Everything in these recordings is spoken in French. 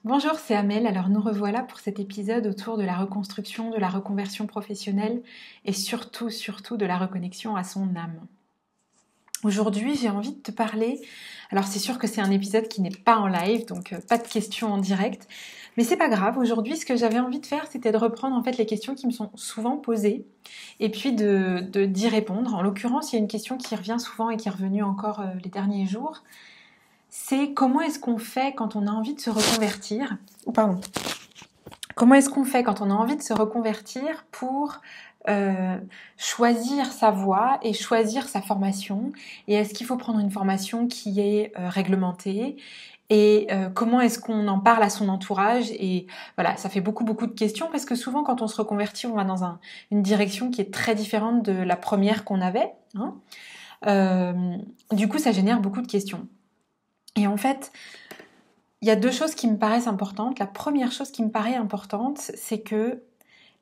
Bonjour, c'est Amel. Alors nous revoilà pour cet épisode autour de la reconstruction, de la reconversion professionnelle et surtout de la reconnexion à son âme. Aujourd'hui, j'ai envie de te parler. Alors c'est sûr que c'est un épisode qui n'est pas en live, donc pas de questions en direct, mais c'est pas grave. Aujourd'hui, ce que j'avais envie de faire, c'était de reprendre en fait les questions qui me sont souvent posées et puis d'y répondre. En l'occurrence, il y a une question qui revient souvent et qui est revenue encore les derniers jours. C'est comment est-ce qu'on fait quand on a envie de se reconvertir, comment est-ce qu'on fait quand on a envie de se reconvertir pour choisir sa voie et choisir sa formation, et est-ce qu'il faut prendre une formation qui est réglementée, et comment est-ce qu'on en parle à son entourage. Et voilà, ça fait beaucoup de questions parce que souvent quand on se reconvertit, on va dans une direction qui est très différente de la première qu'on avait, hein. Du coup, ça génère beaucoup de questions. Et en fait, il y a deux choses qui me paraissent importantes. La première chose qui me paraît importante, c'est que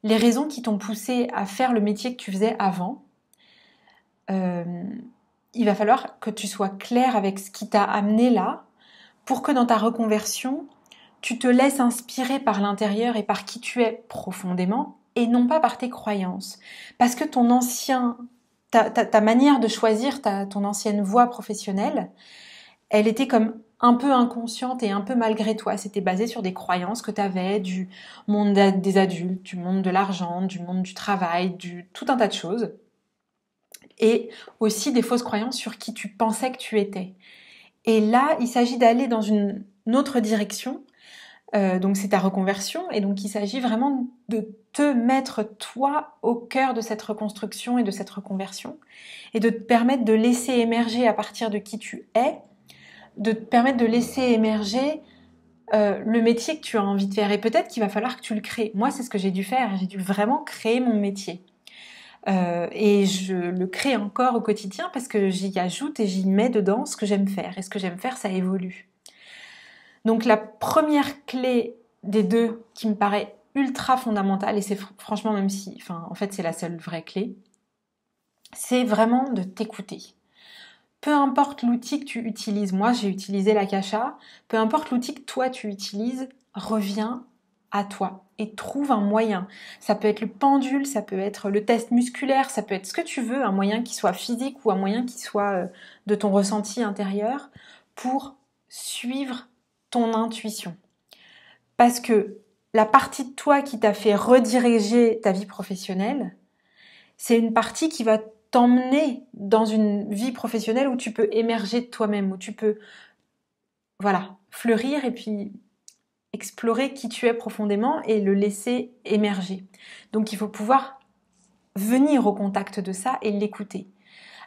les raisons qui t'ont poussé à faire le métier que tu faisais avant, il va falloir que tu sois clair avec ce qui t'a amené là, pour que dans ta reconversion, tu te laisses inspirer par l'intérieur et par qui tu es profondément, et non pas par tes croyances. Parce que ta manière de choisir ton ancienne voie professionnelle, elle était comme un peu inconsciente et un peu malgré toi. C'était basé sur des croyances que tu avais du monde des adultes, du monde de l'argent, du monde du travail, tout un tas de choses. Et aussi des fausses croyances sur qui tu pensais que tu étais. Et là, il s'agit d'aller dans une autre direction. Donc c'est ta reconversion. Et donc il s'agit vraiment de te mettre toi au cœur de cette reconstruction et de cette reconversion. Et de te permettre de laisser émerger à partir de qui tu es, de te permettre de laisser émerger le métier que tu as envie de faire. Et peut-être qu'il va falloir que tu le crées. Moi, c'est ce que j'ai dû faire. J'ai dû vraiment créer mon métier. Et je le crée encore au quotidien parce que j'y ajoute et j'y mets dedans ce que j'aime faire. Et ce que j'aime faire, ça évolue. Donc la première clé des deux qui me paraît ultra fondamentale, et c'est franchement, même si, en fait c'est la seule vraie clé, c'est vraiment de t'écouter. Peu importe l'outil que tu utilises, moi j'ai utilisé l'Akasha, peu importe l'outil que toi tu utilises, reviens à toi et trouve un moyen. Ça peut être le pendule, ça peut être le test musculaire, ça peut être ce que tu veux, un moyen qui soit physique ou un moyen qui soit de ton ressenti intérieur pour suivre ton intuition. Parce que la partie de toi qui t'a fait rediriger ta vie professionnelle, c'est une partie qui va t'emmener dans une vie professionnelle où tu peux émerger de toi-même, où tu peux, fleurir et puis explorer qui tu es profondément et le laisser émerger. Donc il faut pouvoir venir au contact de ça et l'écouter.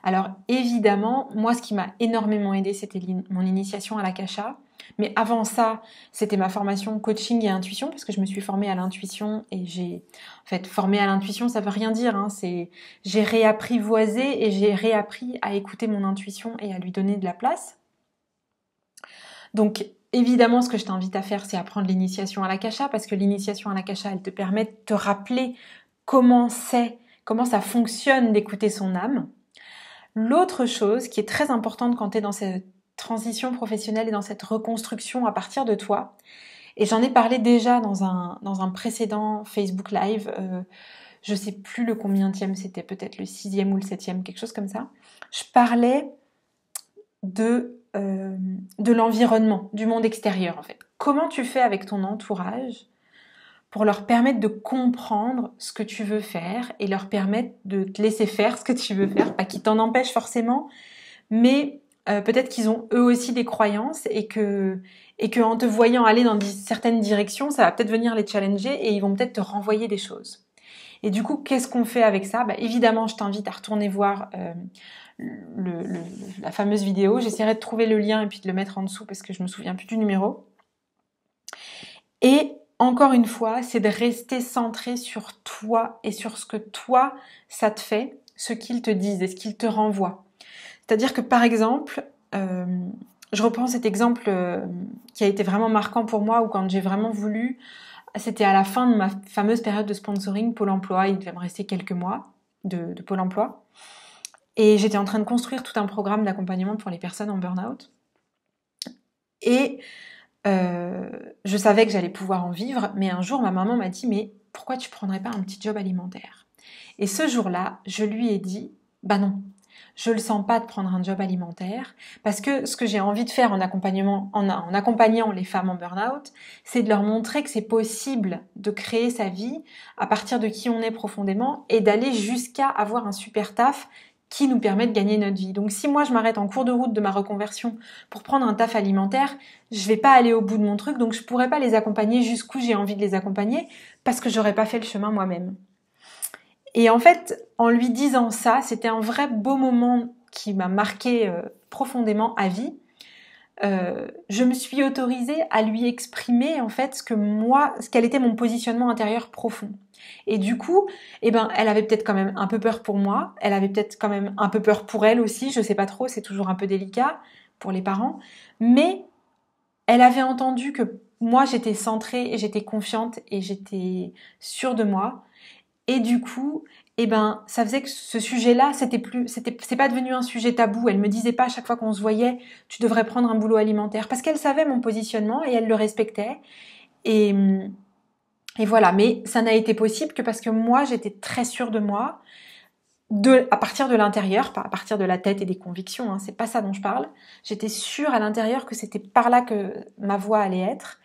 Alors évidemment, moi ce qui m'a énormément aidé, c'était mon initiation à l'Akasha. Mais avant ça, c'était ma formation coaching et intuition, parce que je me suis formée à l'intuition et formée à l'intuition, ça veut rien dire, hein, j'ai réapprivoisé et j'ai réappris à écouter mon intuition et à lui donner de la place. Donc, évidemment, ce que je t'invite à faire, c'est apprendre l'initiation à l'Akasha, parce que l'initiation à l'Akasha, elle te permet de te rappeler comment ça fonctionne d'écouter son âme. L'autre chose qui est très importante quand tu es dans cette transition professionnelle et dans cette reconstruction à partir de toi, et j'en ai parlé déjà dans un précédent Facebook Live, je sais plus le combienième, c'était peut-être le 6e ou le 7e, quelque chose comme ça. Je parlais de l'environnement, du monde extérieur en fait. Comment tu fais avec ton entourage pour leur permettre de comprendre ce que tu veux faire et leur permettre de te laisser faire ce que tu veux faire, pas qu'ils t'en empêchent forcément, mais peut-être qu'ils ont eux aussi des croyances et que en te voyant aller dans certaines directions, ça va peut-être venir les challenger et ils vont peut-être te renvoyer des choses. Et du coup, qu'est-ce qu'on fait avec ça ? Évidemment, je t'invite à retourner voir la fameuse vidéo. J'essaierai de trouver le lien et puis de le mettre en dessous parce que je me souviens plus du numéro. Et encore une fois, c'est de rester centré sur toi et sur ce que toi, ça te fait, ce qu'ils te disent et ce qu'ils te renvoient. C'est-à-dire que par exemple, je reprends cet exemple qui a été vraiment marquant pour moi, où quand j'ai vraiment voulu, c'était à la fin de ma fameuse période de sponsoring Pôle emploi, il devait me rester quelques mois de Pôle emploi, et j'étais en train de construire tout un programme d'accompagnement pour les personnes en burn-out. Et Je savais que j'allais pouvoir en vivre, mais un jour, ma maman m'a dit, mais pourquoi tu prendrais pas un petit job alimentaire? Et ce jour-là, je lui ai dit, bah non, je le sens pas de prendre un job alimentaire, parce que ce que j'ai envie de faire en accompagnant les femmes en burn-out, c'est de leur montrer que c'est possible de créer sa vie à partir de qui on est profondément et d'aller jusqu'à avoir un super taf qui nous permet de gagner notre vie. Donc si moi je m'arrête en cours de route de ma reconversion pour prendre un taf alimentaire, je vais pas aller au bout de mon truc, donc je pourrais pas les accompagner jusqu'où j'ai envie de les accompagner parce que j'aurais pas fait le chemin moi-même. Et en fait, en lui disant ça, c'était un vrai beau moment qui m'a marqué profondément à vie. Je me suis autorisée à lui exprimer en fait ce quel était mon positionnement intérieur profond. Et du coup, elle avait peut-être quand même un peu peur pour moi, elle avait peut-être quand même un peu peur pour elle aussi, je sais pas trop, c'est toujours un peu délicat pour les parents, mais elle avait entendu que moi j'étais centrée et j'étais confiante et j'étais sûre de moi. Et du coup, ça faisait que ce sujet-là, c'est pas devenu un sujet tabou. Elle me disait pas à chaque fois qu'on se voyait, tu devrais prendre un boulot alimentaire, parce qu'elle savait mon positionnement et elle le respectait. Et, et voilà. Mais ça n'a été possible que parce que moi, j'étais très sûre de moi, à partir de l'intérieur, pas à partir de la tête et des convictions. Hein, c'est pas ça dont je parle. J'étais sûre à l'intérieur que c'était par là que ma voie allait être.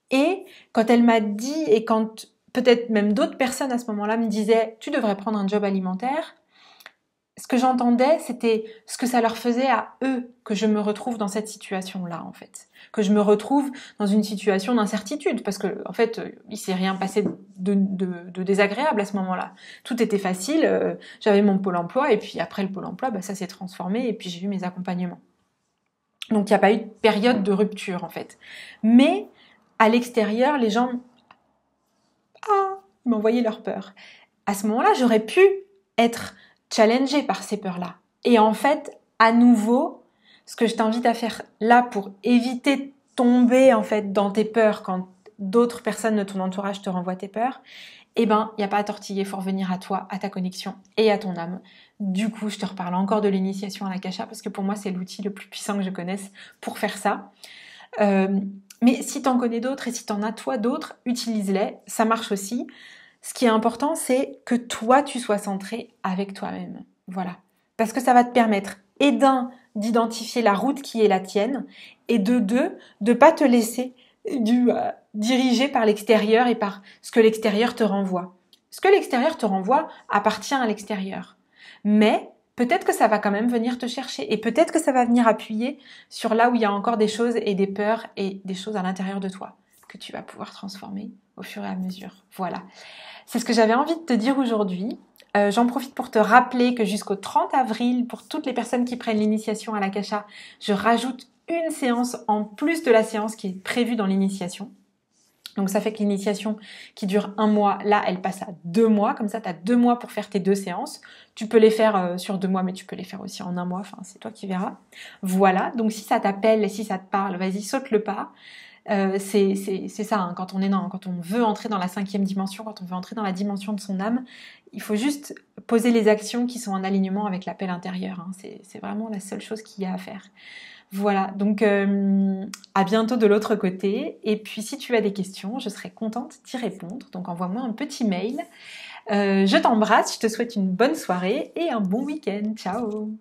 Et quand elle m'a dit, et quand peut-être même d'autres personnes à ce moment-là me disaient « tu devrais prendre un job alimentaire », ce que j'entendais, c'était ce que ça leur faisait à eux que je me retrouve dans cette situation-là, en fait. Que je me retrouve dans une situation d'incertitude, parce que, en fait, il s'est rien passé de désagréable à ce moment-là. Tout était facile, j'avais mon pôle emploi, et puis après le pôle emploi, ça s'est transformé, et puis j'ai eu mes accompagnements. Donc il n'y a pas eu de période de rupture, en fait. Mais à l'extérieur, les gens m'envoyaient leur peur. À ce moment-là, j'aurais pu être challengée par ces peurs-là. Et en fait, à nouveau, ce que je t'invite à faire là pour éviter de tomber en fait dans tes peurs quand d'autres personnes de ton entourage te renvoient tes peurs, il n'y a pas à tortiller, il faut revenir à toi, à ta connexion et à ton âme. Du coup, je te reparle encore de l'initiation à l'Akasha parce que pour moi, c'est l'outil le plus puissant que je connaisse pour faire ça. Mais si t'en connais d'autres et si t'en as toi d'autres, utilise-les, ça marche aussi. Ce qui est important, c'est que toi, tu sois centré avec toi-même. Voilà. Parce que ça va te permettre, et d'un, d'identifier la route qui est la tienne, et de deux, de pas te laisser diriger par l'extérieur et par ce que l'extérieur te renvoie. Ce que l'extérieur te renvoie appartient à l'extérieur. Mais peut-être que ça va quand même venir te chercher et peut-être que ça va venir appuyer sur là où il y a encore des choses et des peurs et des choses à l'intérieur de toi que tu vas pouvoir transformer au fur et à mesure. Voilà. C'est ce que j'avais envie de te dire aujourd'hui. J'en profite pour te rappeler que jusqu'au 30 avril, pour toutes les personnes qui prennent l'initiation à l'Akasha, je rajoute une séance en plus de la séance qui est prévue dans l'initiation. Donc ça fait que l'initiation qui dure 1 mois, là, elle passe à 2 mois. Comme ça, tu as 2 mois pour faire tes 2 séances. Tu peux les faire sur 2 mois, mais tu peux les faire aussi en 1 mois. Enfin, c'est toi qui verras. Voilà. Donc si ça t'appelle et si ça te parle, vas-y, saute le pas. C'est ça, hein, quand on veut entrer dans la 5e dimension, quand on veut entrer dans la dimension de son âme, il faut juste poser les actions qui sont en alignement avec l'appel intérieur. Hein. C'est vraiment la seule chose qu'il y a à faire. Voilà, donc à bientôt de l'autre côté. Et puis si tu as des questions, je serai contente d'y répondre. Donc envoie-moi un petit mail. Je t'embrasse, je te souhaite une bonne soirée et un bon week-end. Ciao!